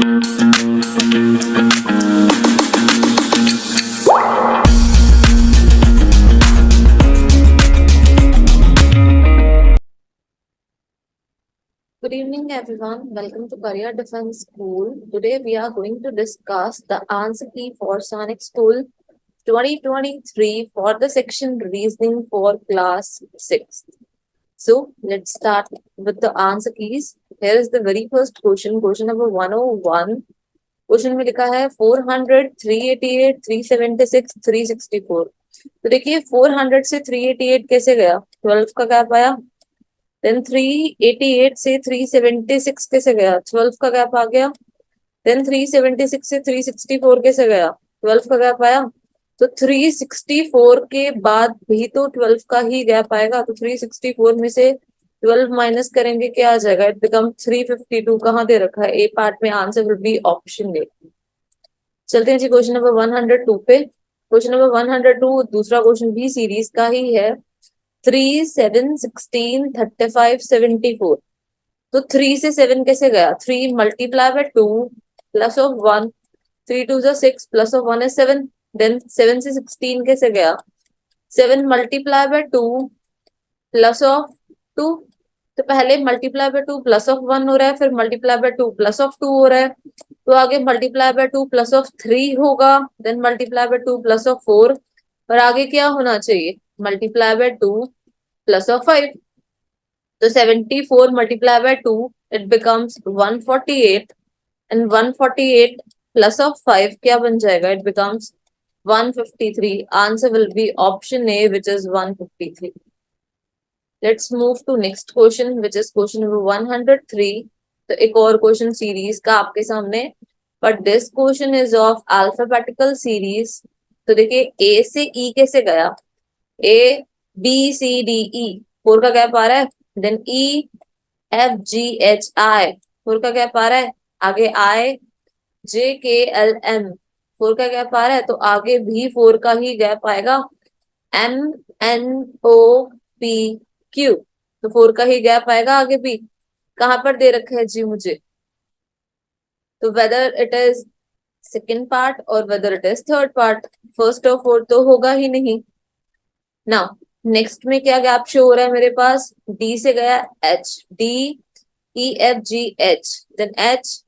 Good evening, everyone. Welcome to Career Defense School. Today, we are going to discuss the answer key for Sonic School 2023 for the section Reasoning for Class 6. So, let's start with the answer keys. Here is the very first question, question number 101. Question में लिखा है 400, 388, 376, 364. तो देखिए 400 से 388 कैसे गया, 12 का gap आया. देन 388 से 376 कैसे गया, 12 का गैप आ गया. देन 376 से 364 कैसे गया, 12 का गैप आया. तो 364 के बाद भी तो 12 का ही गैप आएगा. तो 364 में से 12 माइनस करेंगे, क्या आ जाएगा, इट बिकम 352. कहाँ दे रखा है, ए पार्ट में. आंसर विल बी ऑप्शन ए. चलते हैं जी क्वेश्चन नंबर 102 पे. क्वेश्चन नंबर 102 दूसरा क्वेश्चन भी सीरीज का ही है. 3, 7, 16, 35, 74. तो 3 से 7 कैसे गया, 3 मल्टीप्लाई बाय 2 प्लस ऑफ 1. 3 2 जो 6 प्लस ऑफ 1 है 7. देन 7 से 16 कैसे गया, 7 मल्टीप्लाई बाय 2 प्लस ऑफ 2. तो पहले मल्टीप्लाई बाय 2 प्लस ऑफ 1 हो रहा है, फिर मल्टीप्लाई बाय 2 प्लस ऑफ 2 हो रहा है. तो आगे मल्टीप्लाई बाय 2 प्लस ऑफ 3 होगा. Then multiply by 2 plus of 4. और आगे क्या होना चाहिए, मल्टीप्लाई बाय 2 प्लस ऑफ 5. तो 74 multiply by 2 it becomes 148. And 148 plus of 5 क्या बन जाएगा, it becomes 153. Answer will be option A which is 153. Let's move to next question which is question number 103. तो एक और क्वेश्चन सीरीज का आपके सामने, but this question is of alphabetical series. तो देखिए ए से ई कैसे गया, ए बी सी डी ई 4 का गैप आ रहा है. Then E F G H I 4 का गैप आ रहा है. आगे आई जे के एल एम 4 का गैप आ रहा है. तो आगे भी 4 का ही गैप आएगा. M N O P Q, तो 4 का ही गैप आएगा आगे भी. कहां पर दे रखा है जी मुझे, तो whether it is second part और whether it is third part, first और फोर्थ तो होगा ही नहीं. नाउ नेक्स्ट में क्या गैप शो हो रहा है मेरे पास, डी से गया H, D E F G H, then H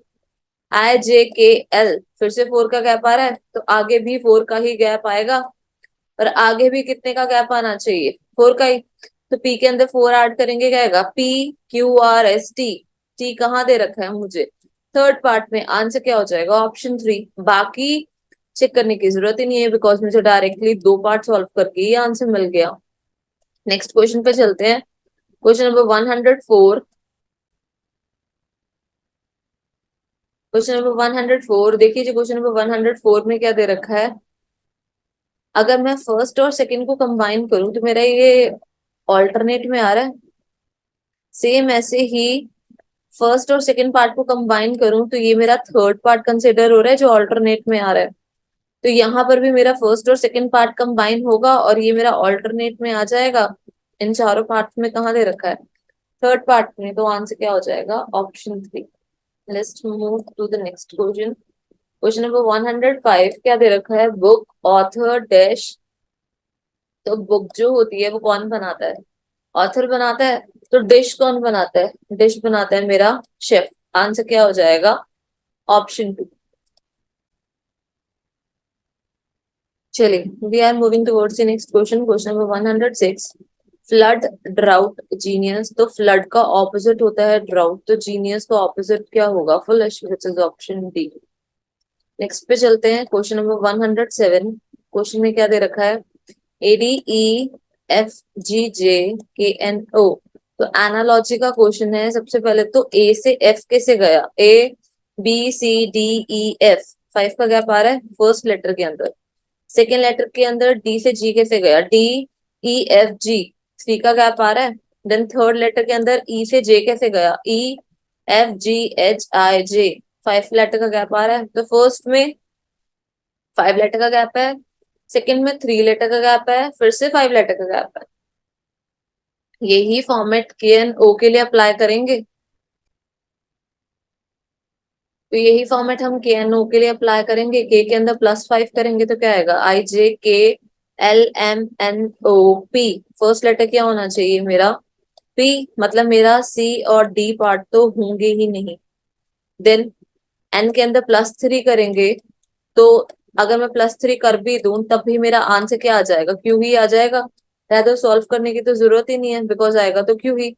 I J K L, फिर से 4 का गैप आ रहा है. तो आगे भी 4 का ही गैप आएगा. और आगे भी कितने का गैप आना चाहिए, 4 का ही. तो पी के अंदर 4 ऐड करेंगे, क्या आएगा, P Q R S T. T कहाँ दे रखा है मुझे, थर्ड पार्ट में. आंसर क्या हो जाएगा, ऑप्शन 3. बाकी चेक करने की जरूरत ही नहीं है, बिकॉज मुझे डायरेक्टली 2 पार्ट सॉल्व करके ही आंसर मिल गया. नेक्स्ट क्वेश्चन पे चलते हैं. Question number 104. क्वेश्चन नंबर 104 देखिए जी. क्वेश्चन नंबर 104 में क्या दे रखा है, अगर मैं फर्स्ट और सेकंड को कंबाइन करूं तो मेरा ये ऑल्टरनेट में आ रहा है. सेम ऐसे ही फर्स्ट और सेकंड पार्ट को कंबाइन करूं तो ये मेरा थर्ड पार्ट कंसिडर हो रहा है जो ऑल्टरनेट में आ रहा है. तो यहाँ पर भी मेरा फर्स्ट और सेकंड पार्ट कंबाइन होगा और ये मेरा ऑल्टरनेट में आ जाएगा. इन चारों पार्ट में कहाँ दे रखा है, थर्ड पार्ट में. तो आंसर क्या हो जाएगा, option 3. Let's move to the next question. Question number 105 क्या दे रखा है, बुक ऑथर डैश. तो बुक जो होती है वो कौन बनाता है, ऑथर बनाता है. तो डिश कौन बनाता है, डिश बनाता है मेरा शेफ. आंसर क्या हो जाएगा, ऑप्शन 2. चलिए we are moving towards the next question. Question number 106. Flood drought genius. तो फ्लड का ऑपोजिट होता है ड्राउट, तो जीनियस का ऑपोजिट क्या होगा, foolish, which is option D. Next पे चलते हैं. Question number 107. क्वेश्चन में क्या दे रखा है, ए डी ई एफ जी जे के एन ओ. तो एनालॉजी का क्वेश्चन है. सबसे पहले तो ए से एफ कैसे गया, A B C D E F, 5 का गैप आ रहा है फर्स्ट लेटर के अंदर. सेकेंड लेटर के अंदर डी से जी कैसे गया, डी ई एफ जी, 3 का गैप आ रहा है. देन थर्ड लेटर के अंदर ई से जे कैसे गया, E F G H I J, 5 letter का गैप आ रहा है. तो फर्स्ट में 5 लेटर का गैप है, सेकंड में 3 लेटर का गैप है, फिर से 5 लेटर का गैप है. यही फॉर्मेट के एन ओ के लिए अप्लाई करेंगे. तो यही फॉर्मेट हम के एन ओ के लिए अप्लाई करेंगे। के अंदर +5 करेंगे तो क्या आएगा, IJKLMNOP। फर्स्ट लेटर क्या होना चाहिए मेरा, P, मतलब मेरा C और D पार्ट तो होंगे ही नहीं। देन N के अंदर +3 करेंगे, तो अगर मैं +3 कर भी दूं तब भी मेरा आंसर क्या आ जाएगा, क्यू ही आ जाएगा। तो सॉल्व करने की तो जरूरत ही नहीं है, बिकॉज आएगा तो क्यू ही।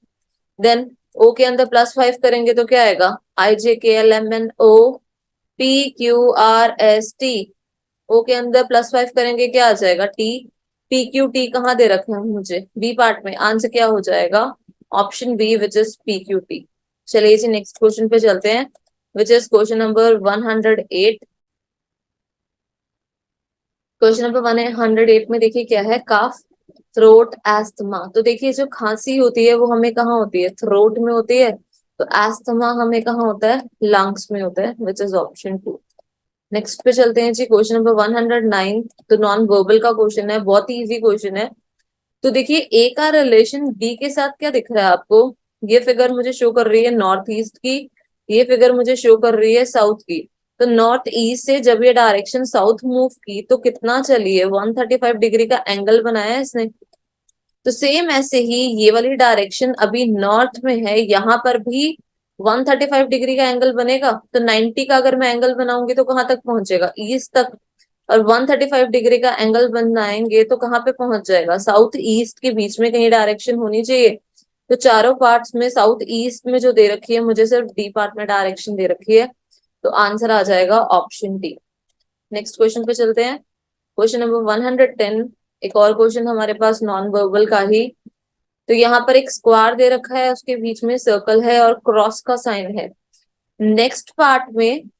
देन O के अंदर +5 करेंगे तो क्या आएगा, IJKLMNOPQRST। ओ के अंदर +5 करेंगे क्या आ जाएगा, T। PQT कहाँ दे रखे हैं मुझे, बी पार्ट में, आंसर क्या हो जाएगा, option B which is PQT। चलिए जी नेक्स्ट क्वेश्चन पे चलते हैं, which is question number 108। Question number 108 में देखिए क्या है, काफ थ्रोट एस्थमा। तो देखिए जो खांसी होती है वो हमें कहाँ होती है, थ्रोट में होती है। तो एस्थमा हमें कहाँ होता है, लंग्स में होता है, विच इज ऑप्शन 2। नेक्स्ट पे चलते हैं जी, क्वेश्चन नंबर 109। तो नॉन वर्बल का क्वेश्चन है, बहुत ही इजी क्वेश्चन है। तो देखिए ए का रिलेशन बी के साथ क्या दिख रहा है आपको, ये फिगर मुझे शो कर रही है नॉर्थ ईस्ट की, ये फिगर मुझे शो कर रही है साउथ की। तो नॉर्थ ईस्ट से जब ये डायरेक्शन साउथ मूव की तो कितना चली है, 135 डिग्री का एंगल बनाया है इसने। तो सेम ऐसे ही ये वाली डायरेक्शन अभी नॉर्थ में है, यहाँ पर भी 135 डिग्री का एंगल बनेगा। तो 90 का अगर मैं एंगल बनाऊंगी तो कहाँ तक पहुंचेगा, ईस्ट तक। और 135 डिग्री का एंगल बनाएंगे तो कहाँ पे पहुंच जाएगा, साउथ ईस्ट के बीच में कहीं डायरेक्शन होनी चाहिए। तो चारों पार्ट्स में साउथ ईस्ट में जो दे रखी है, मुझे सिर्फ डी पार्ट में डायरेक्शन दे रखी है। तो आंसर आ जाएगा ऑप्शन डी। नेक्स्ट क्वेश्चन पे चलते हैं, क्वेश्चन नंबर 110। एक और क्वेश्चन हमारे पास नॉन वर्बल का ही। तो यहाँ पर एक स्क्वायर दे रखा है, उसके बीच में सर्कल है और क्रॉस का साइन है। नेक्स्ट पार्ट में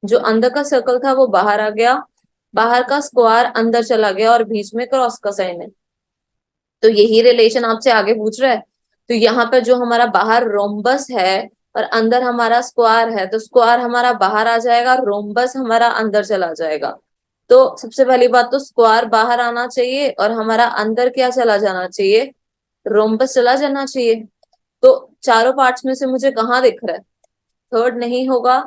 जो अंदर का सर्कल था वो बाहर आ गया, बाहर का स्क्वायर अंदर चला गया और बीच में क्रॉस का साइन है। तो यही रिलेशन आपसे आगे पूछ रहा है। तो यहाँ पर जो हमारा बाहर रोम्बस है और अंदर हमारा स्क्वायर है, तो स्क्वायर हमारा बाहर आ जाएगा, रोम्बस हमारा अंदर चला जाएगा। तो सबसे पहली बात तो स्क्वायर बाहर आना चाहिए और हमारा अंदर क्या चला जाना चाहिए, रोम्बस चला जाना चाहिए। तो चारों पार्ट्स में से मुझे कहाँ दिख रहा है, थर्ड नहीं होगा,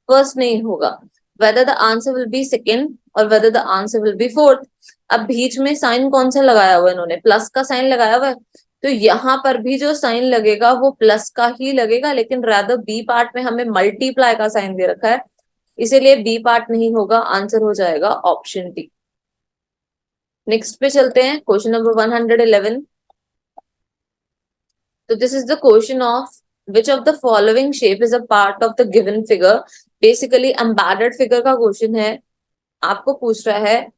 फर्स्ट नहीं होगा, whether the answer will be second और whether the answer will be fourth. अब बीच में साइन कौन सा लगाया हुआ है, इन्होंने प्लस का साइन लगाया हुआ है। तो यहाँ पर भी जो साइन लगेगा वो प्लस का ही लगेगा, लेकिन रादर बी पार्ट में हमें मल्टीप्लाई का साइन दे रखा है, इसीलिए बी पार्ट नहीं होगा, आंसर हो जाएगा ऑप्शन डी। नेक्स्ट पे चलते हैं, क्वेश्चन नंबर 111। तो this is the question of which of the following shape is a part of the given figure. Basically embedded figure का क्वेश्चन है, आपको पूछ रहा है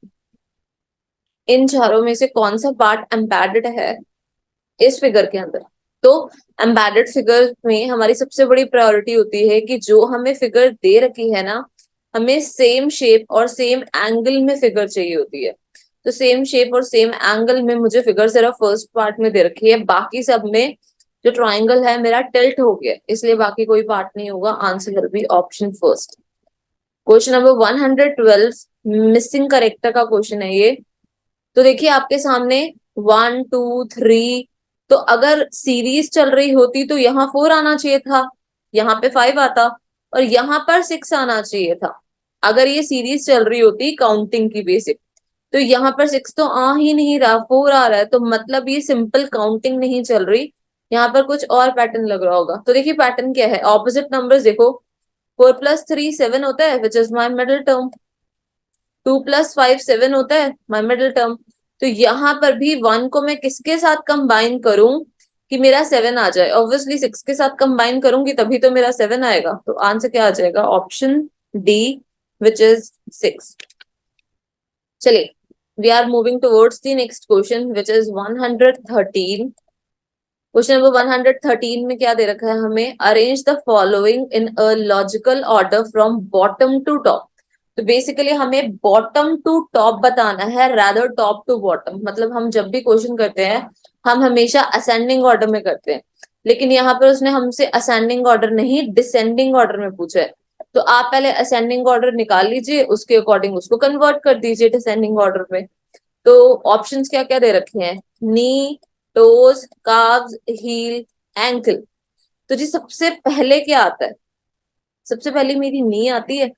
इन चारों में से कौन सा पार्ट एम्बेडेड है इस फिगर के अंदर। तो एम्बेडेड फिगर में हमारी सबसे बड़ी प्रायोरिटी होती है कि जो हमें फिगर दे रखी है ना, हमें सेम शेप और सेम एंगल में फिगर चाहिए होती है। तो सेम शेप और सेम एंगल में मुझे फिगर सिर्फ फर्स्ट पार्ट में दे रखी है, बाकी सब में जो ट्राइंगल है मेरा टिल्ट हो गया, इसलिए बाकी कोई पार्ट नहीं होगा, answer will be option first. Question number 112 missing character का क्वेश्चन है ये। तो देखिए आपके सामने 1 2 3, तो अगर सीरीज चल रही होती तो यहाँ 4 आना चाहिए था, यहाँ पे 5 आता और यहाँ पर 6 आना चाहिए था। अगर ये सीरीज चल रही होती काउंटिंग की बेसिक, तो यहाँ पर 6 तो आ ही नहीं रहा, 4 आ रहा है, तो मतलब ये सिंपल काउंटिंग नहीं चल रही, यहाँ पर कुछ और पैटर्न लग रहा होगा। तो देखिए पैटर्न क्या है, ऑपोजिट नंबर्स देखो, 4 + 3 7 होता है which is my middle term, 2 + 5 7 होता है माई मिडिल टर्म। तो यहाँ पर भी 1 को मैं किसके साथ कंबाइन करूं कि मेरा 7 आ जाए, ऑब्वियसली 6 के साथ कंबाइन करूंगी तभी तो मेरा 7 आएगा। तो आंसर क्या आ जाएगा, ऑप्शन डी विच इज 6। चलिए we are moving towards the next question which is 113। Question number 113 में क्या दे रखा है हमें, arrange the following in a logical order from bottom to top. तो बेसिकली हमें बॉटम टू टॉप बताना है, रादर टॉप टू बॉटम। मतलब हम जब भी क्वेश्चन करते हैं हम हमेशा असेंडिंग ऑर्डर में करते हैं, लेकिन यहाँ पर उसने हमसे असेंडिंग ऑर्डर नहीं डिसेंडिंग ऑर्डर में पूछा है। तो आप पहले असेंडिंग ऑर्डर निकाल लीजिए, उसके अकॉर्डिंग उसको कन्वर्ट कर दीजिए डिसेंडिंग ऑर्डर में। तो ऑप्शंस क्या क्या दे रखे हैं, नी, टोज, काव्स, हील, एंकल। तो जी सबसे पहले क्या आता है, सबसे पहले मेरी नी आती है,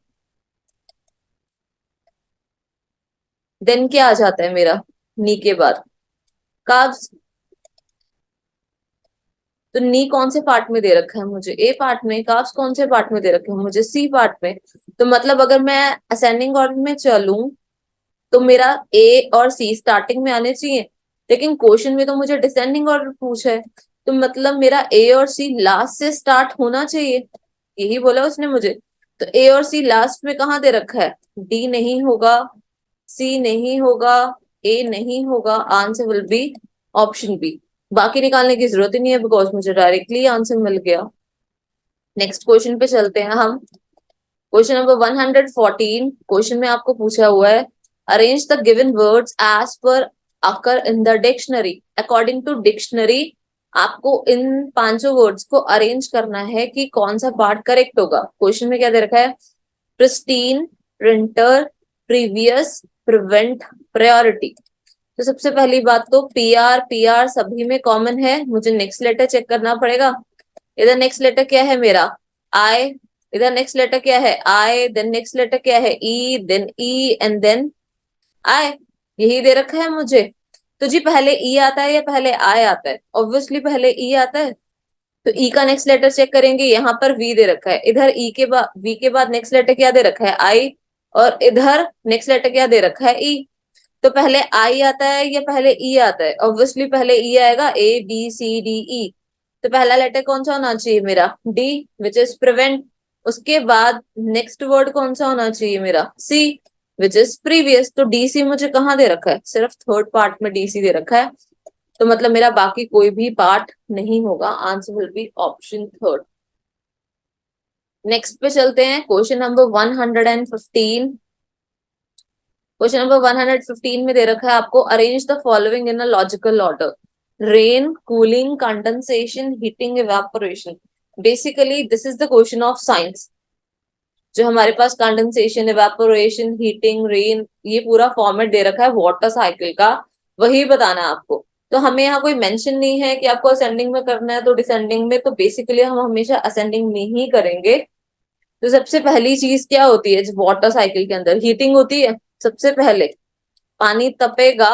देन क्या आ जाता है मेरा नी के बाद? काव्स। तो नी कौन से पार्ट में दे रखा है मुझे? ए पार्ट में। काव्स कौन से पार्ट में दे रखे हैं मुझे? सी पार्ट में। तो मतलब अगर मैं असेंडिंग ऑर्डर में चलूं तो मेरा ए और सी स्टार्टिंग में आने चाहिए, लेकिन क्वेश्चन में तो मुझे डिसेंडिंग ऑर्डर पूछा है, तो मतलब मेरा ए और सी लास्ट से स्टार्ट होना चाहिए, यही बोला उसने मुझे। तो ए और सी लास्ट में कहाँ दे रखा है? डी नहीं होगा, सी नहीं होगा, ए नहीं होगा, answer will be option B. बाकी निकालने की जरूरत ही नहीं है बिकॉज मुझे डायरेक्टली आंसर मिल गया। नेक्स्ट क्वेश्चन पे चलते हैं हम। Question number 114। क्वेश्चन में आपको पूछा हुआ है, arrange the given words as per occur in the dictionary. According to dictionary आपको इन पांचों वर्ड्स को अरेंज करना है कि कौन सा पार्ट करेक्ट होगा। क्वेश्चन में क्या दे रखा है? Pristine, printer, previous, prevent, priority. तो सबसे पहली बात तो पीआर, पीआर सभी में कॉमन है, मुझे नेक्स्ट लेटर चेक करना पड़ेगा। इधर नेक्स्ट लेटर क्या है मेरा? आई। इधर नेक्स्ट लेटर क्या है? आई। देन नेक्स्ट लेटर क्या है? E, then E and then I. यही दे रखा है मुझे। तो जी पहले ई आता है या पहले आई आता है? ऑब्वियसली पहले ई आता है। तो ई का नेक्स्ट लेटर चेक करेंगे, यहाँ पर वी दे रखा है, इधर ई के बाद वी के बाद नेक्स्ट लेटर क्या दे रखा है? आई। और इधर नेक्स्ट लेटर क्या दे रखा है? ई। तो पहले आई आता है या पहले ई आता है? ऑब्वियसली पहले ई आएगा, ए बी सी डी ई। तो पहला लेटर कौन सा होना चाहिए मेरा? D, which is prevent. उसके बाद नेक्स्ट वर्ड कौन सा होना चाहिए मेरा? सी, विच इज प्रीवियस। तो डी सी मुझे कहाँ दे रखा है? सिर्फ थर्ड पार्ट में डी सी दे रखा है, तो मतलब मेरा बाकी कोई भी पार्ट नहीं होगा, answer will be option third. Next पे चलते हैं, क्वेश्चन नंबर 115। क्वेश्चन नंबर 115 में दे रखा है आपको, arrange the following in a logical order. Rain, cooling, condensation, heating, evaporation. Basically this is the question of science. जो हमारे पास कंडेंसेशन, इवेपोरेशन, हीटिंग, रेन, ये पूरा फॉर्मेट दे रखा है वाटर साइकिल का, वही बताना है आपको। तो हमें यहाँ कोई मेंशन नहीं है कि आपको असेंडिंग में करना है तो डिसेंडिंग में, तो बेसिकली हम हमेशा असेंडिंग में ही करेंगे। तो सबसे पहली चीज क्या होती है वाटर साइकिल के अंदर? हीटिंग होती है। सबसे पहले पानी तपेगा,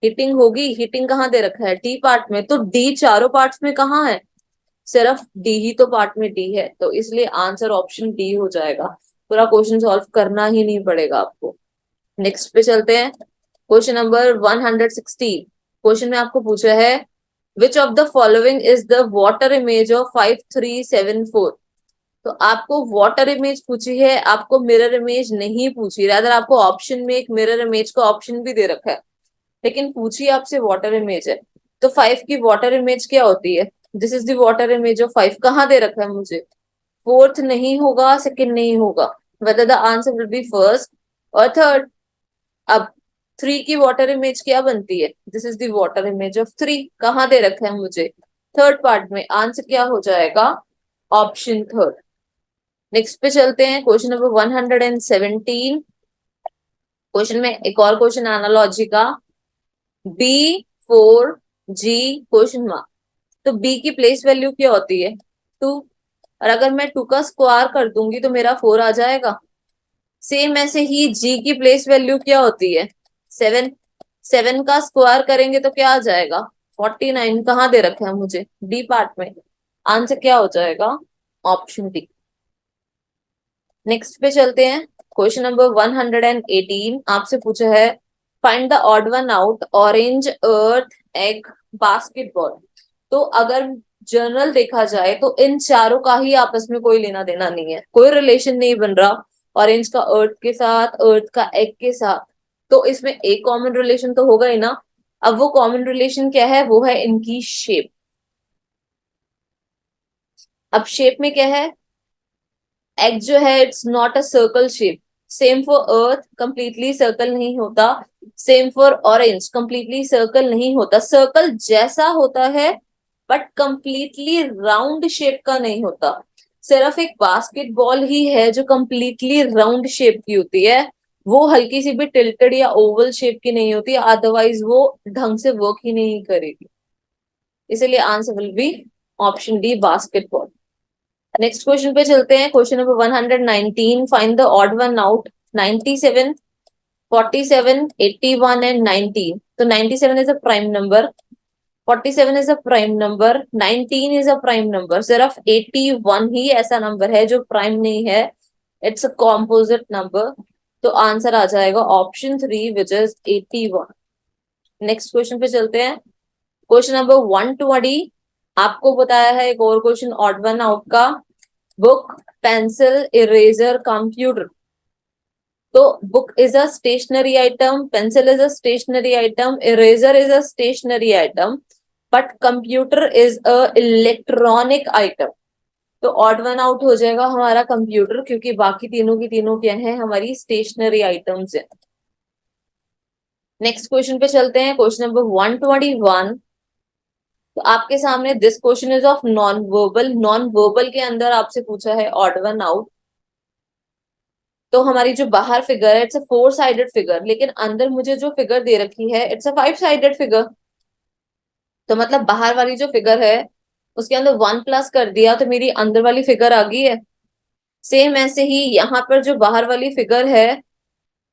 हीटिंग होगी। हीटिंग कहाँ दे रखा है? डी पार्ट में। तो डी चारों पार्ट्स में कहाँ है? सिर्फ डी ही तो पार्ट में डी है, तो इसलिए आंसर ऑप्शन डी हो जाएगा। पूरा क्वेश्चन सॉल्व करना ही नहीं पड़ेगा आपको। नेक्स्ट पे चलते हैं, क्वेश्चन नंबर 116। क्वेश्चन में आपको पूछा है, which of the following is the water image of 5374। तो आपको वाटर इमेज पूछी है, आपको मिरर इमेज नहीं पूछी। रादर आपको ऑप्शन में एक मिरर इमेज का ऑप्शन भी दे रखा है, लेकिन पूछी आपसे वाटर इमेज है। तो 5 की वाटर इमेज क्या होती है? This is the water image of 5। कहाँ दे रखा है मुझे? फोर्थ नहीं होगा, सेकंड नहीं होगा, whether the answer will B first और थर्ड। अब 3 की वाटर इमेज क्या बनती है? This is the water image of 3। कहाँ दे रखा है मुझे? थर्ड पार्ट में। आंसर क्या हो जाएगा? Option third. नेक्स्ट पे चलते हैं, क्वेश्चन नंबर 117। क्वेश्चन में एक और क्वेश्चन एनालॉजी का, B4G क्वेश्चन मार्क। तो बी की प्लेस वैल्यू क्या होती है? 2। और अगर मैं 2 का स्क्वायर कर दूंगी तो मेरा 4 आ जाएगा। सेम ऐसे ही जी की प्लेस वैल्यू क्या होती है? 7। 7 का स्क्वायर करेंगे तो क्या आ जाएगा? 49। कहाँ दे रखा है मुझे? डी पार्ट में। आंसर क्या हो जाएगा? Option D. नेक्स्ट पे चलते हैं, क्वेश्चन नंबर 118। आपसे पूछा है, find the odd one out, orange, earth, egg, basketball. तो अगर जनरल देखा जाए तो इन चारों का ही आपस में कोई लेना देना नहीं है, कोई रिलेशन नहीं बन रहा ऑरेंज का अर्थ के साथ, अर्थ का एग के साथ। तो इसमें एक कॉमन रिलेशन तो होगा ही ना। अब वो कॉमन रिलेशन क्या है? वो है इनकी शेप। अब शेप में क्या है? एग जो है it's not a circle shape. Same for earth, completely circle नहीं होता। Same for orange, completely circle नहीं होता। सर्कल जैसा होता है बट कंप्लीटली राउंड शेप का नहीं होता। सिर्फ एक बास्केटबॉल ही है जो कंप्लीटली राउंड शेप की होती है, वो हल्की सी भी टिल्टेड या ओवल शेप की नहीं होती, अदरवाइज वो ढंग से वर्क ही नहीं करेगी। इसलिए answer will be option D, basketball. Next question पे चलते हैं। Question number 119, find the odd one out. 97, 47, 81 and 19। तो 97 is a prime number, 47 is a prime number, 19 is a prime number. सिर्फ 81 ही ऐसा नंबर है जो प्राइम नहीं है, इट्स अ कॉम्पोजिट नंबर। तो आंसर आ जाएगा option 3 which is 81। Next question पे चलते हैं। क्वेश्चन नंबर 120, आपको बताया है एक और क्वेश्चन ऑड वन आउट का। Book, pencil, eraser, computer. तो book is a stationery item, pencil is a stationery item, eraser is a stationery item, but computer is a electronic item. तो odd one out हो जाएगा हमारा computer, क्योंकि बाकी तीनों की तीनों क्या है, हमारी स्टेशनरी आइटम्स है। नेक्स्ट क्वेश्चन पे चलते हैं। Question number 121। तो आपके सामने this question is of non verbal. Non verbal के अंदर आपसे पूछा है ऑड वन आउट। तो हमारी जो बाहर फिगर है इट्स अ 4 साइडेड फिगर, लेकिन अंदर मुझे जो फिगर दे रखी है इट्स अ 5 साइडेड फिगर। तो मतलब बाहर वाली जो फिगर है उसके अंदर 1 प्लस कर दिया तो मेरी अंदर वाली फिगर आ गई है। सेम ऐसे ही यहाँ पर जो बाहर वाली फिगर है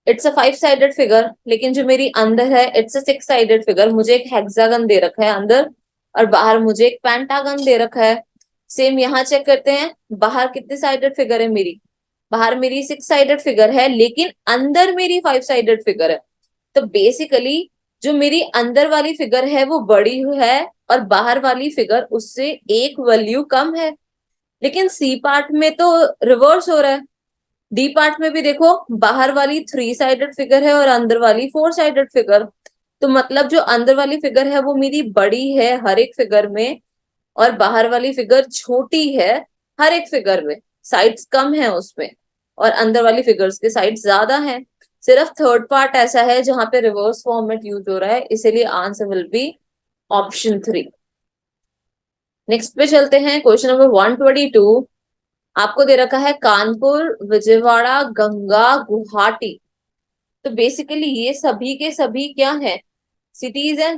इट्स अ 5 साइडेड फिगर, लेकिन जो मेरी अंदर है इट्स अ 6 साइडेड फिगर। मुझे एक हेक्सागन दे रखा है अंदर, और बाहर मुझे एक पेंटागन दे रखा है। सेम यहाँ चेक करते हैं, बाहर कितने साइडेड फिगर है मेरी। बाहर मेरी 6 साइडेड फिगर है, लेकिन अंदर मेरी 5 साइडेड फिगर है। तो बेसिकली जो मेरी अंदर वाली फिगर है वो बड़ी है, और बाहर वाली फिगर उससे एक वैल्यू कम है। लेकिन सी पार्ट में तो रिवर्स हो रहा है। डी पार्ट में भी देखो, बाहर वाली 3 साइडेड फिगर है और अंदर वाली 4 साइडेड फिगर। तो मतलब जो अंदर वाली फिगर है वो मेरी बड़ी है हर एक फिगर में, और बाहर वाली फिगर छोटी है हर एक फिगर में। साइड्स कम है उसमें, और अंदर वाली फिगर्स के साइड्स ज्यादा हैं। सिर्फ थर्ड पार्ट ऐसा है जहां पे रिवर्स फॉर्मेट यूज हो रहा है, इसीलिए answer will be option 3। Next पे चलते हैं। क्वेश्चन नंबर 122, आपको दे रखा है कानपुर, विजयवाड़ा, गंगा, गुवाहाटी। तो बेसिकली ये सभी के सभी क्या है, सिटीज हैं।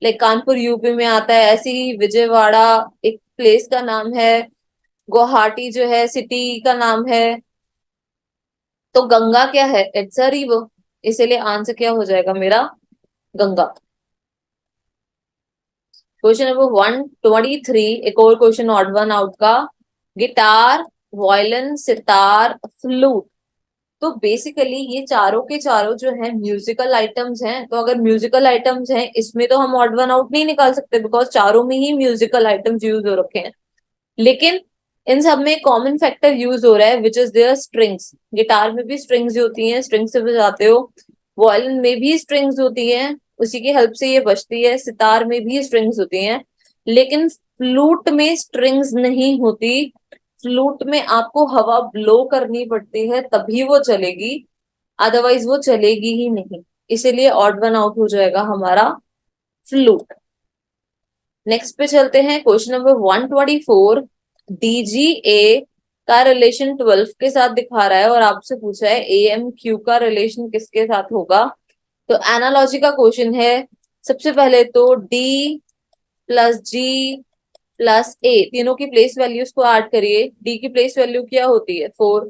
लाइक कानपुर यूपी में आता है, ऐसे ही विजयवाड़ा एक प्लेस का नाम है, गुवाहाटी जो है सिटी का नाम है। तो गंगा क्या है, इट्स अ रिवर, इसीलिए आंसर क्या हो जाएगा मेरा, गंगा। क्वेश्चन नंबर 123, एक और क्वेश्चन ऑड वन आउट का। Guitar, violin, sitar, flute. तो बेसिकली ये चारों के चारों जो है म्यूजिकल आइटम्स हैं। तो अगर म्यूजिकल आइटम्स हैं इसमें तो हम ऑड वन आउट नहीं निकाल सकते, बिकॉज चारों में ही म्यूजिकल आइटम्स यूज हो रखे हैं। लेकिन इन सब में कॉमन फैक्टर यूज हो रहा है which is their strings. Guitar में भी स्ट्रिंग्स होती हैं, स्ट्रिंग से बजाते हो। वॉयलिन में भी स्ट्रिंग्स होती हैं, उसी की हेल्प से ये बजती है। सितार में भी स्ट्रिंग्स होती हैं, लेकिन फ्लूट में स्ट्रिंग्स नहीं होती। फ्लूट में आपको हवा ब्लो करनी पड़ती है तभी वो चलेगी, अदरवाइज वो चलेगी ही नहीं। इसीलिए ऑड वन आउट हो जाएगा हमारा फ्लूट। नेक्स्ट पे चलते हैं। क्वेश्चन नंबर 124, डीजीए का रिलेशन 12 के साथ दिखा रहा है, और आपसे पूछा है एएम क्यू का रिलेशन किसके साथ होगा। तो एनालॉजी का क्वेश्चन है। सबसे पहले तो डी प्लस जी प्लस ए, तीनों की प्लेस वैल्यूज को ऐड करिए। डी की प्लेस वैल्यू क्या होती है 4,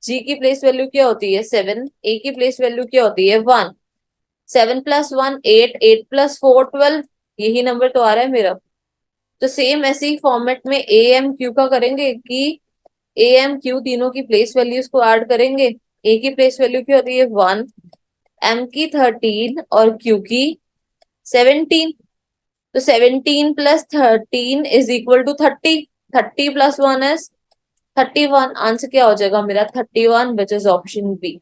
जी की प्लेस वैल्यू क्या होती है 7, ए की प्लेस वैल्यू क्या होती है 1। 7 + 1 8, 8 + 4 12, यही नंबर तो आ रहा है मेरा। तो सेम ऐसे ही फॉर्मेट में ए एम क्यू का करेंगे कि ए एम क्यू तीनों की प्लेस वैल्यूज को ऐड करेंगे। ए की प्लेस वैल्यू क्या होती है 1, एम की 13 और क्यू की 17। तो 17 + 13 = 30, 30 + 1 इज 31। आंसर क्या हो जाएगा मेरा 31 which is option B.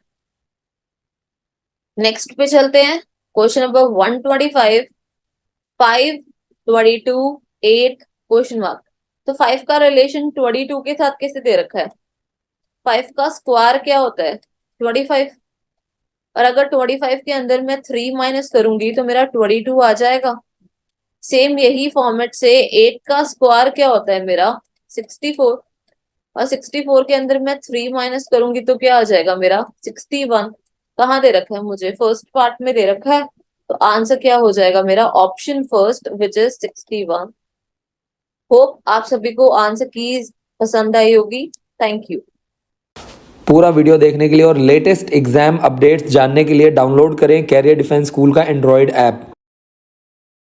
Next पे चलते हैं। Question number 125, 5, 22, 8 question mark. तो 5 का रिलेशन 22 के साथ कैसे दे रखा है। 5 का स्क्वायर क्या होता है 25, और अगर 25 के अंदर मैं 3 माइनस करूंगी तो मेरा 22 आ जाएगा। सेम यही फॉर्मेट से 8 का स्क्वायर क्या होता है मेरा 64, और 64 के अंदर मैं 3 माइनस करूंगी तो क्या आ जाएगा मेरा 61। कहाँ दे रखा है, मुझे फर्स्ट पार्ट में दे रखा है। तो आंसर क्या हो जाएगा मेरा option first which is 61। Hope आप सभी को आंसर कीज पसंद आई होगी। Thank you. पूरा वीडियो देखने के लिए और लेटेस्ट एग्जाम अपडेट्स जानने के लिए डाउनलोड करें कैरियर डिफेंस स्कूल का एंड्रॉयड ऐप।